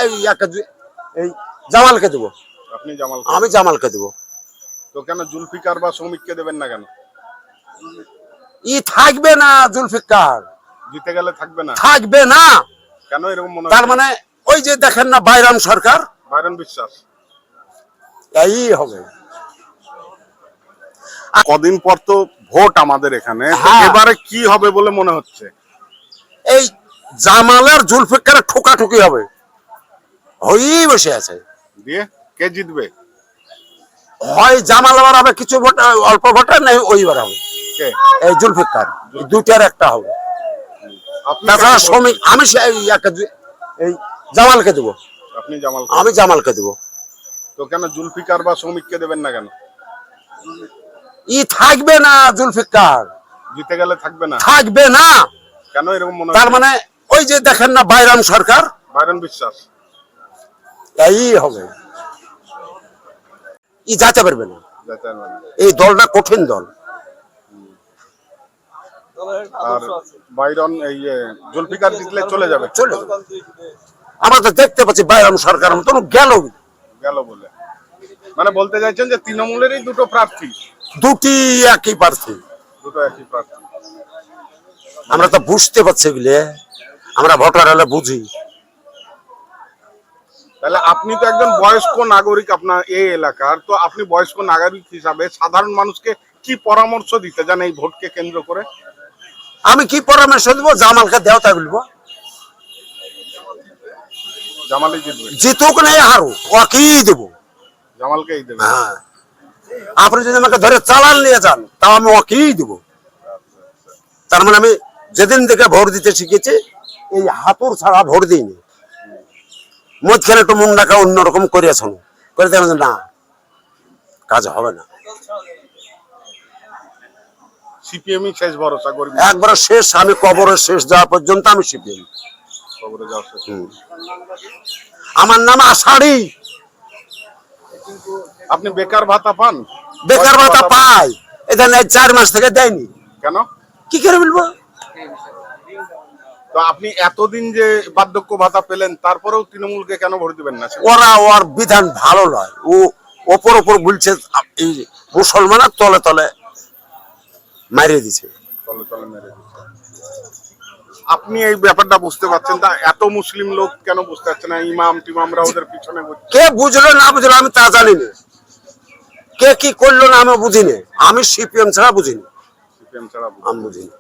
এই জামালকে দেবো। আপনি জামাল, আমি জামালকে দেবো। তো কেন জুলফিকার বা শ্রমিককে দেবেন না কেন? থাকবে না, জুলফিকার জিতে গেলে থাকবে না। থাকবে না কেন এরকম মনে তার হচ্ছে? মানে ওই যে দেখেন না বাইরাম সরকার, বাইরন বিশ্বাস এই হবে। কদিন পর তো ভোট আমাদের এখানে, তো হ্যাঁ। এবারে কি হবে বলে মনে হচ্ছে? এই জামালের জুলফিকারের ঠোকাঠুকি হবে, হয়েই বসে আছে। দিয়ে কে জিতবে? হয় জামাল আবার হবে কিছু ভোট, অল্প ভোটে, নেই ওইবার হবে কে? এই জুলফিকার। দুইটার একটা হবে। আপনি তাছাড়া কাকে ভোট শ্রমিক, দিবেন? আমি এই জামালকে দেবো। আপনি জামাল, আমি জামালকে দেবো। তো কেন জুলফিকার বা শ্রমিককে দেবেন না কেন? থাকবে না, জুলফিকার জিতে গেলে থাকবে না। থাকবে না কেন এরকম মনে তার হচ্ছে? মানে ওই যে দেখেন না বাইরাম সরকার, বাইরন বিশ্বাস এই হবে। যাইতে পারবে না, যাতে না। এই দলটা কঠিন দল। আর বাইরন এই জুলফিকার জিতলে চলে যাবে। চলে যাবে। আমরা তো দেখতে পাচ্ছি বাইরাম সরকার মতন গেল গেল বলে মানে বলতে চাইছেন যে তৃণমূলেরই দুটো প্রার্থী, দুটি একই প্রার্থী। দুটো একই প্রার্থী। আমরা তো বুঝতে পারছি বলে, আমরা ভোটার হলে বুঝি। তাহলে আপনি তো একজন বয়স্ক নাগরিক আপনার এই এলাকার, তো আপনি বয়স্ক নাগরিক হিসাবে সাধারণ মানুষকে কি পরামর্শ দিতে চান এই ভোটকে কেন্দ্র করে? আমি কি পরামর্শ দেবো? জামালকে দেও, তাই বলবো। জামালই জিতবে। জিতুক নেই হারুক, ওকেই দেবো। জামালকেই দেবে। হ্যাঁ, আপনি যদি আমাকে ধরে চালান নিয়ে যান, তাও আমি ওকেই দেবো। তার মানে আমি যেদিন থেকে ভোট দিতে শিখেছি, এই হাতুর ছাড়া ভোট দিইনি। মধ্যখানে একটু মুন্ডাকে অন্যরকম করিয়াছেন, করে দেখেন না, কাজ হবে না। সিপিএমই শেষ ভরসা করবে। একবার শেষ, আমি কবরের শেষ যাওয়া পর্যন্ত আমি সিপিএম। খবরে যাওয়া শেষ। আমার নাম আষাঢ়ি। আপনি বেকার ভাতা পান? বেকার ভাতা পাই, এখানে 4 মাস থেকে দেয়নি। কেন? কি করে বলবো? তো আপনি এতদিন যে বার্ধক্য ভাতা পেলেন, তারপরেও তৃণমূলকে কেন ভোট দিবেন না? ওর বিধান ভালো নয়। ও ওপর বলছে এই মুসলমানের তলে তলে মারিয়ে দিছে। তলে তলে মেরে দিচ্ছে। আপনি এই ব্যাপারটা বুঝতে পারছেন, তা এত মুসলিম লোক কেন বুঝতে পারছে না? ইমাম টিমামরা ওদের পিছনে ঘুরছে। কে বুঝলো না বুঝলো আমি তা জানি না, কে কি করলো না আমি বুঝিনি। আমি সিপিএম ছাড়া বুঝিনি, সিপিএম ছাড়া আমি বুঝিনি।